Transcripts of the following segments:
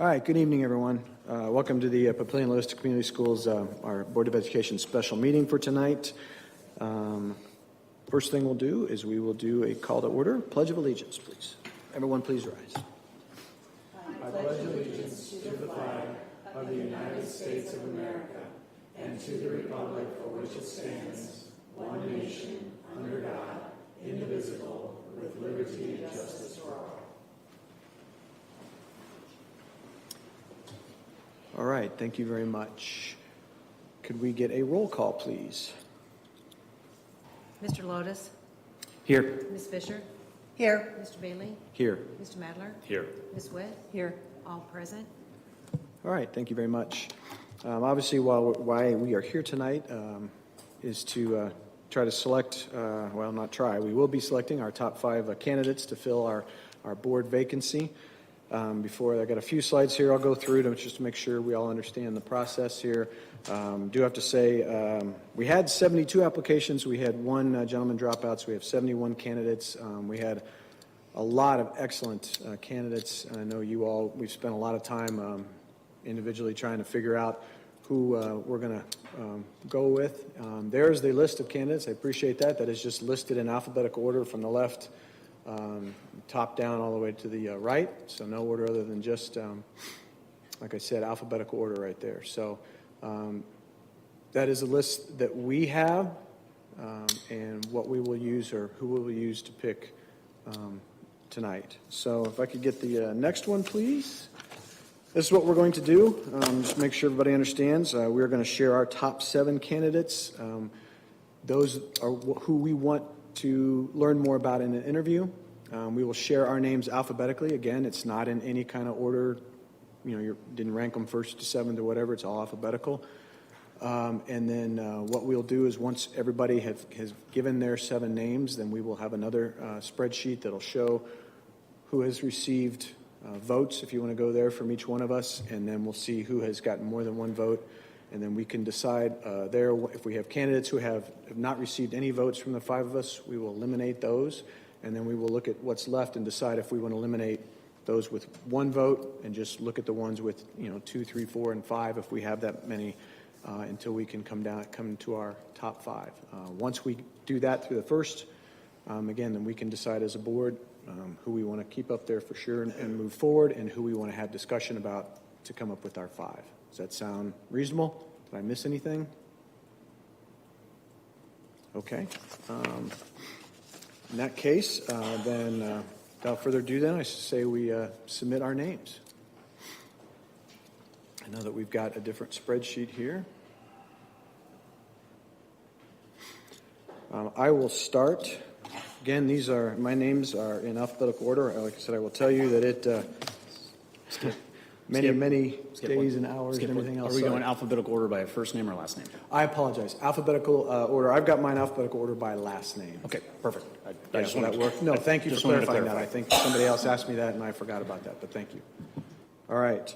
All right, good evening, everyone. Welcome to the Papillion Lewis Community Schools, our Board of Education special meeting for tonight. First thing we'll do is we will do a call to order. Pledge of Allegiance, please. Everyone, please rise. I pledge allegiance to the flag of the United States of America and to the republic for which it stands, one nation, under God, indivisible, with liberty and justice for all. All right, thank you very much. Could we get a roll call, please? Mr. Lotus? Here. Ms. Fisher? Here. Mr. Bailey? Here. Mr. Madler? Here. Ms. Witt? Here. All present. All right, thank you very much. Obviously, why we are here tonight is to try to select, well, not try, we will be selecting our top 5 candidates to fill our board vacancy. Before I got a few slides here I'll go through to just make sure we all understand the process here. Do have to say we had 72 applications. We had one gentleman drop out, so we have 71 candidates. We had a lot of excellent candidates. I know you all, we've spent a lot of time individually trying to figure out who we're going to go with. There's the list of candidates. I appreciate that. That is just listed in alphabetical order from the left top down all the way to the right, so no order other than just, like I said, alphabetical order right there. So that is a list that we have, and what we will use or who we will use to pick tonight. So if I could get the next one, please. This is what we're going to do. Just make sure everybody understands. We're going to share our top 7 candidates. Those are who we want to learn more about in an interview. We will share our names alphabetically. Again, it's not in any kind of order. You know, you didn't rank them 1st to 7th or whatever. It's all alphabetical. And then what we'll do is once everybody has given their 7 names, then we will have another spreadsheet that'll show who has received votes, if you want to go there, from each one of us. And then we'll see who has gotten more than 1 vote. And then we can decide there, if we have candidates who have not received any votes from the 5 of us, we will eliminate those. And then we will look at what's left and decide if we want to eliminate those with 1 vote and just look at the ones with, 2, 3, 4, and 5 if we have that many until we can come to our top 5. Once we do that through the first, again, then we can decide as a board who we want to keep up there for sure and move forward, and who we want to have discussion about to come up with our 5. Does that sound reasonable? Did I miss anything? Okay. In that case, then without further ado, then I say we submit our names. I know that we've got a different spreadsheet here. I will start. Again, my names are in alphabetical order. Like I said, I will tell you that it many days and hours and everything else. Are we going alphabetical order by first name or last name? I apologize. Alphabetical order. I've got mine alphabetical order by last name. Okay, perfect. I just want that work. No, thank you for clarifying that. I think somebody else asked me that and I forgot about that, but thank you. All right.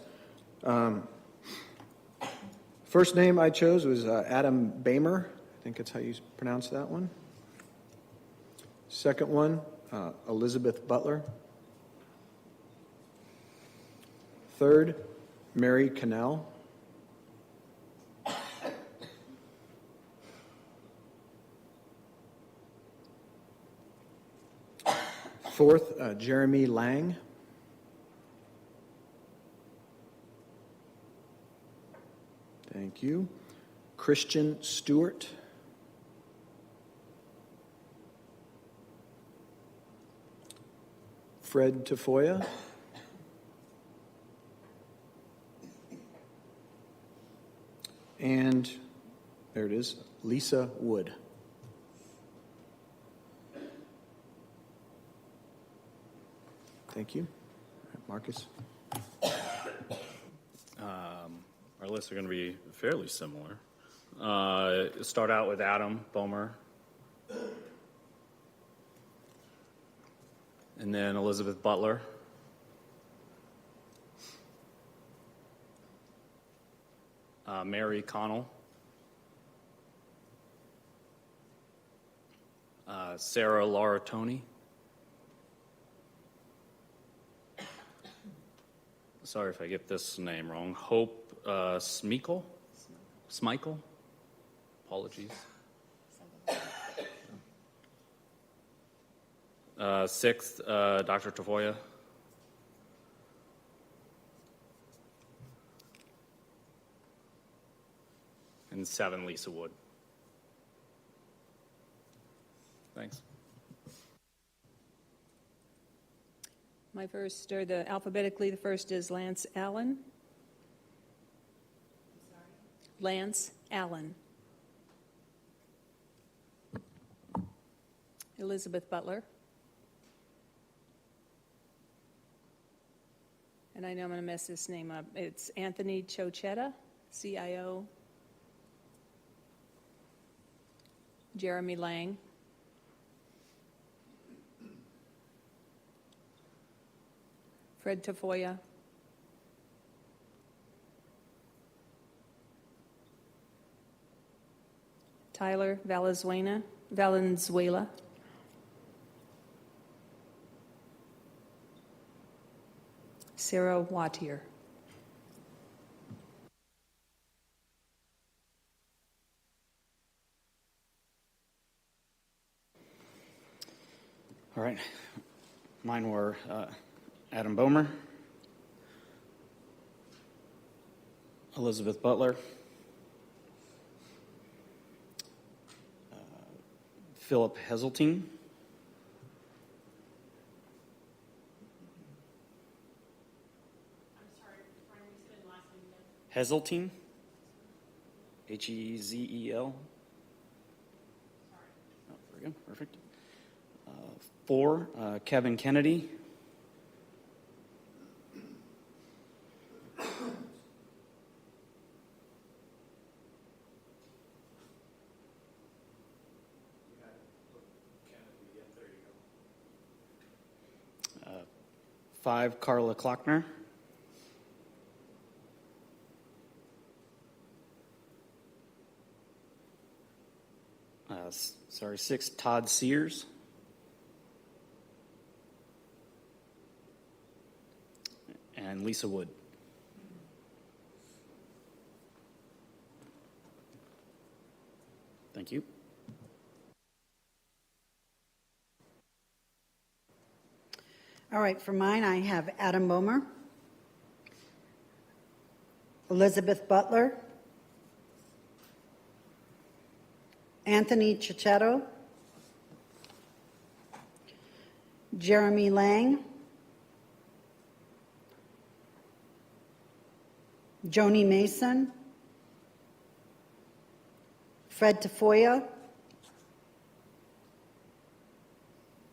First name I chose was Adam Bamer. I think that's how you pronounce that one. Second one, Elizabeth Butler. Third, Mary Cannell. Fourth, Jeremy Lang. Thank you. Christian Stewart. Fred Tafoya. And there it is, Lisa Wood. Thank you. Marcus. Our lists are going to be fairly similar. Start out with Adam Bomer. And then Elizabeth Butler. Mary Connell. Sarah Laura Tony. sorry if I get this name wrong, Hope Smeekle? Smichael? Apologies. Sixth, Dr. Tafoya. And 7, Lisa Wood. Thanks. My first, or alphabetically, the first is Lance Allen. Lance Allen. Elizabeth Butler. And I know I'm going to mess this name up. It's Anthony Chochetta, CIO. Jeremy Lang. Fred Tafoya. Tyler Valenzuela. Sarah Wattier. All right. Mine were Adam Bomer, Elizabeth Butler, Philip Heseltine, Heseltine, Hezel. Oh, very good, perfect. 4, Kevin Kennedy. 5, Carla Klockner. 6, Todd Sears. And Lisa Wood. Thank you. All right, for mine, I have Adam Bomer, Elizabeth Butler, Anthony Cicchetto, Jeremy Lang, Joni Mason, Fred Tafoya,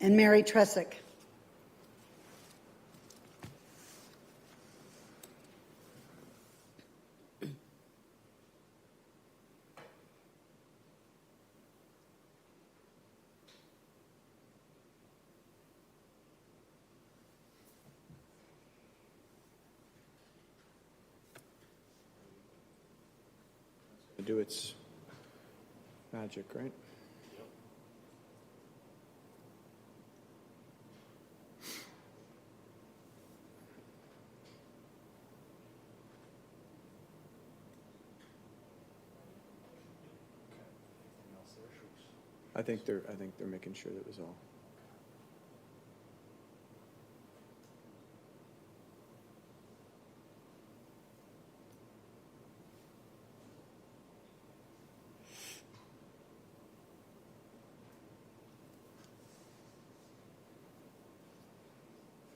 and Mary Tressick. Do its magic, right? I think they're making sure that was all.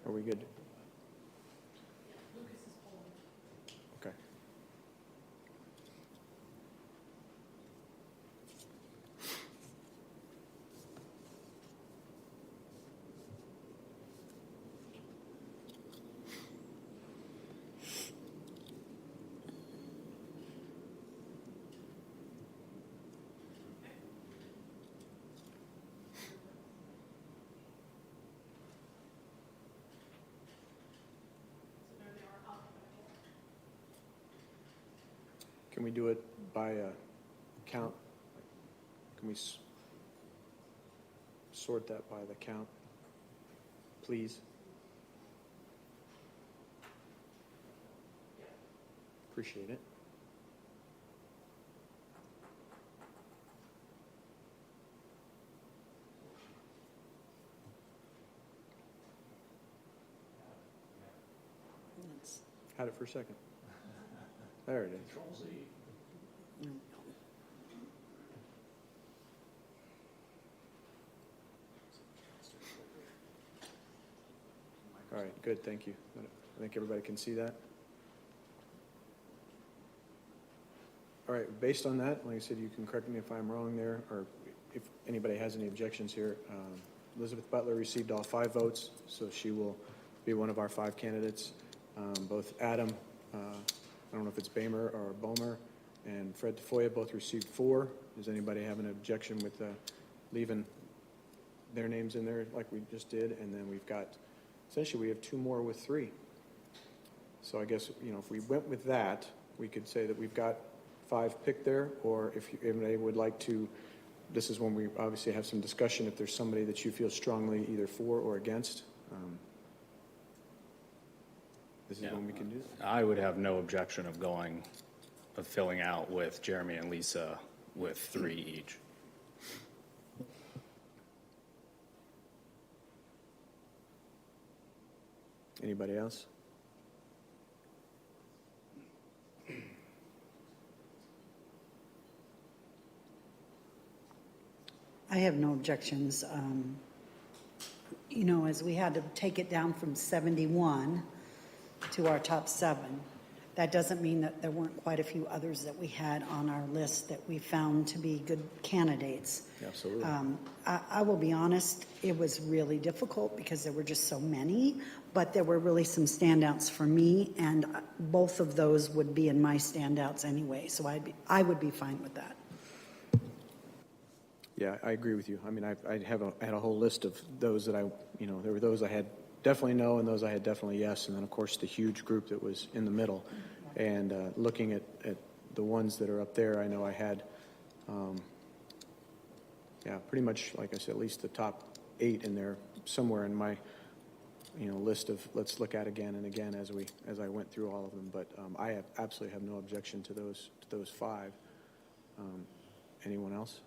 Are we good? Okay. Can we do it by count? Can we sort that by the count, please? Appreciate it. Had it for a second. There it is. All right, good, thank you. I think everybody can see that. All right, based on that, like I said, you can correct me if I'm wrong there, or if anybody has any objections here. Elizabeth Butler received all 5 votes, so she will be one of our 5 candidates. Both Adam, I don't know if it's Bamer or Bomer, and Fred Tafoya both received 4. Does anybody have an objection with leaving their names in there like we just did? And then we've got, essentially we have 2 more with 3. So I guess, if we went with that, we could say that we've got 5 picked there, or if anybody would like to, this is when we obviously have some discussion, if there's somebody that you feel strongly either for or against. This is when we can do that. I would have no objection of filling out with Jeremy and Lisa with 3 each. Anybody else? I have no objections. As we had to take it down from 71 to our top 7, that doesn't mean that there weren't quite a few others that we had on our list that we found to be good candidates. Absolutely. I will be honest, it was really difficult because there were just so many, but there were really some standouts for me, and both of those would be in my standouts anyway, so I would be fine with that. Yeah, I agree with you. I mean, I had a whole list of those that there were those I had definitely no, and those I had definitely yes, and then of course the huge group that was in the middle. And looking at the ones that are up there, I know I had, pretty much, like I said, at least the top 8 in there somewhere in my, list of let's look at again and again as I went through all of them. But I absolutely have no objection to those 5. Anyone else?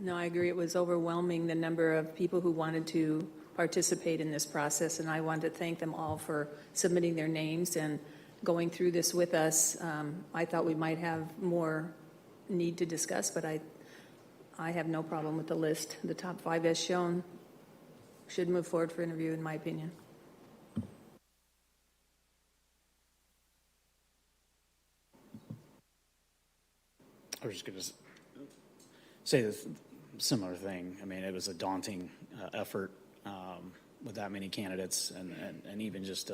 No, I agree. It was overwhelming, the number of people who wanted to participate in this process, and I wanted to thank them all for submitting their names and going through this with us. I thought we might have more need to discuss, but I have no problem with the list. The top 5 as shown should move forward for interview, in my opinion. I was just going to say the similar thing. I mean, it was a daunting effort with that many candidates, and even just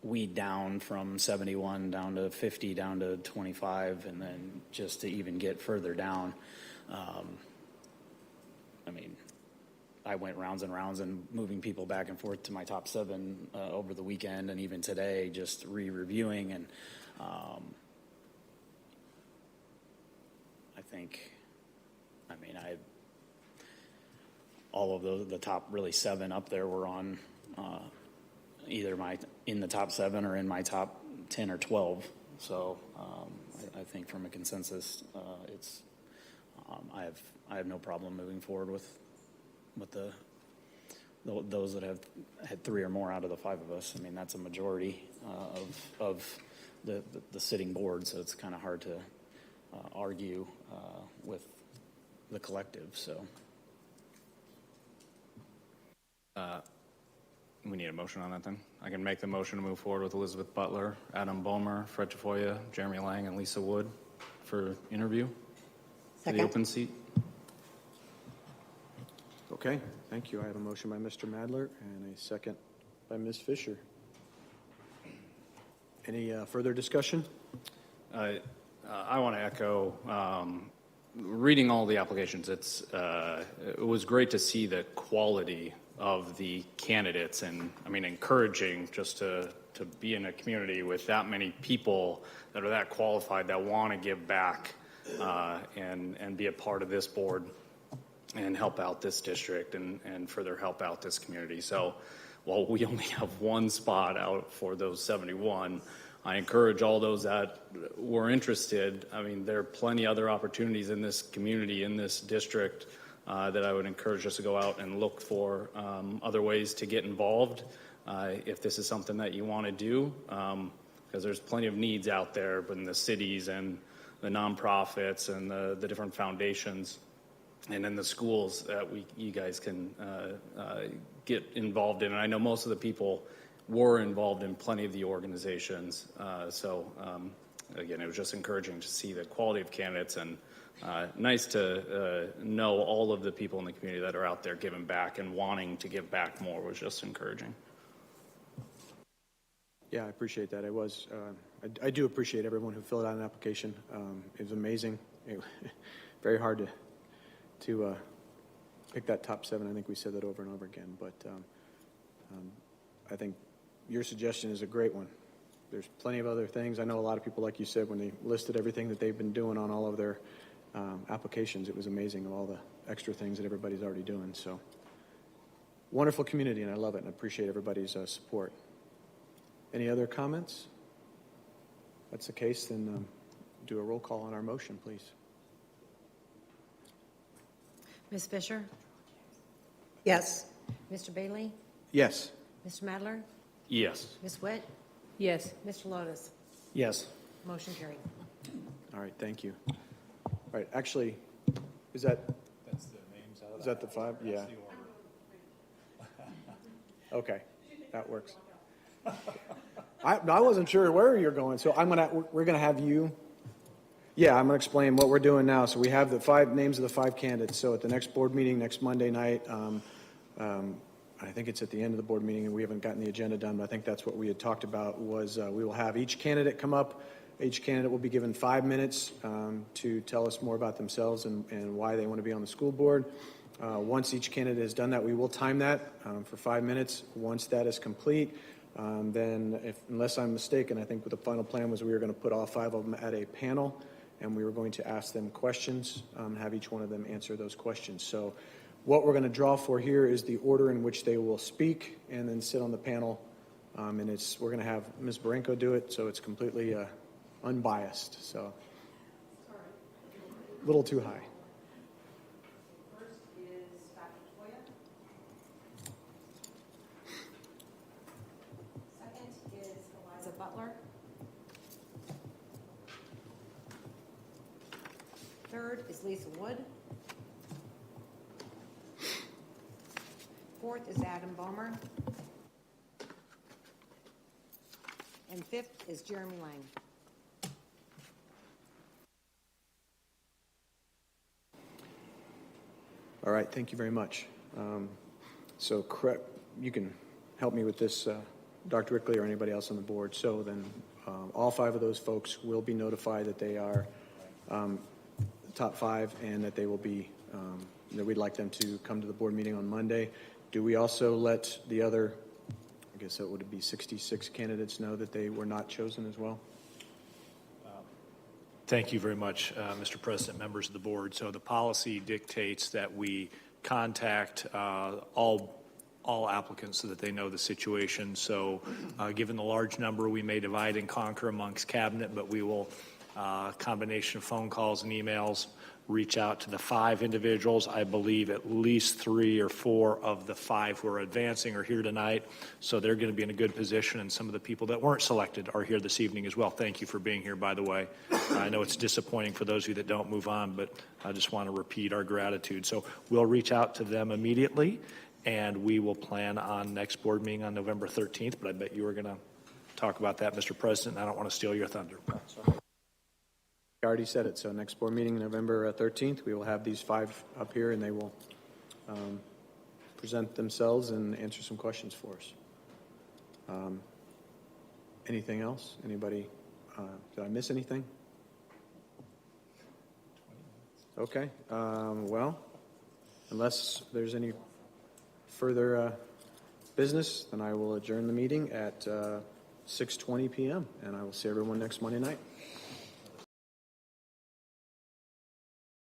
weed down from 71 down to 50 down to 25, and then just to even get further down. I mean, I went rounds and rounds and moving people back and forth to my top 7 over the weekend, and even today, just reviewing. And I think, all of the top really 7 up there were on either in the top 7 or in my top 10 or 12. So I think from a consensus, it's I have no problem moving forward with those that have had 3 or more out of the 5 of us. I mean, that's a majority of the sitting board, so it's kind of hard to argue with the collective. So we need a motion on that then. I can make the motion to move forward with Elizabeth Butler, Adam Bomer, Fred Tafoya, Jeremy Lang, and Lisa Wood for interview for the Second. open seat. Okay, thank you. I have a motion by Mr. Madler and a second by Ms. Fisher. Any further discussion? I want to echo, reading all the applications, it was great to see the quality of the candidates, and I mean, encouraging just to be in a community with that many people that are that qualified, that want to give back and be a part of this board and help out this district and further help out this community. So while we only have 1 spot out for those 71, I encourage all those that were interested. I mean, there are plenty other opportunities in this community, in this district, that I would encourage us to go out and look for other ways to get involved if this is something that you want to do, because there's plenty of needs out there in the cities and the nonprofits and the different foundations and in the schools that you guys can get involved in. And I know most of the people were involved in plenty of the organizations. Again, it was just encouraging to see the quality of candidates, and nice to know all of the people in the community that are out there giving back and wanting to give back more was just encouraging. Yeah, I appreciate that. I do appreciate everyone who filled out an application. It was amazing. Very hard to pick that top 7. I think we said that over and over again, but I think your suggestion is a great one. There's plenty of other things. I know a lot of people, like you said, when they listed everything that they've been doing on all of their applications, it was amazing of all the extra things that everybody's already doing. So wonderful community, and I love it, and I appreciate everybody's support. Any other comments? If that's the case, then do a roll call on our motion, please. Ms. Fisher? Yes. Mr. Bailey? Yes. Mr. Madler? Yes. Ms. Witt? Yes. Mr. Lotus? Yes. Motion carried. All right, thank you. All right, actually, is that the 5? Yeah. Okay, that works. I wasn't sure where you're going, so we're gonna have you. Yeah, I'm gonna explain what we're doing now. So we have the 5 names of the 5 candidates. So at the next board meeting next Monday night, I think it's at the end of the board meeting, and we haven't gotten the agenda done, but I think that's what we had talked about was we will have each candidate come up. Each candidate will be given 5 minutes to tell us more about themselves and why they want to be on the school board. Once each candidate has done that, we will time that for 5 minutes. Once that is complete, then, unless I'm mistaken, I think what the final plan was we were going to put all 5 of them at a panel, and we were going to ask them questions, have each one of them answer those questions. So what we're going to draw for here is the order in which they will speak and then sit on the panel. And we're going to have Ms. Barenko do it, so it's completely unbiased. So a little too high. First is Dr. Toya. Second is Eliza Butler. Third is Lisa Wood. Fourth is Adam Bomer. And fifth is Jeremy Lang. All right, thank you very much. So correct, you can help me with this, Dr. Rickley or anybody else on the board. So then all 5 of those folks will be notified that they are the top 5 and that they will be, that we'd like them to come to the board meeting on Monday. Do we also let the other, I guess that would be 66 candidates know that they were not chosen as well? Thank you very much, Mr. President, members of the board. So the policy dictates that we contact all applicants so that they know the situation. So given the large number, we may divide and conquer amongst cabinet, but we will, combination of phone calls and emails, reach out to the 5 individuals. I believe at least 3 or 4 of the 5 who are advancing are here tonight, so they're going to be in a good position, and some of the people that weren't selected are here this evening as well. Thank you for being here, by the way. I know it's disappointing for those of you that don't move on, but I just want to repeat our gratitude. So we'll reach out to them immediately, and we will plan on next board meeting on November 13th, but I bet you were going to talk about that, Mr. President, and I don't want to steal your thunder. I already said it. So next board meeting, November 13th, we will have these 5 up here, and they will present themselves and answer some questions for us. Anything else? Anybody? Did I miss anything? Okay. Well, unless there's any further business, then I will adjourn the meeting at 6:20 p.m. and I will see everyone next Monday night.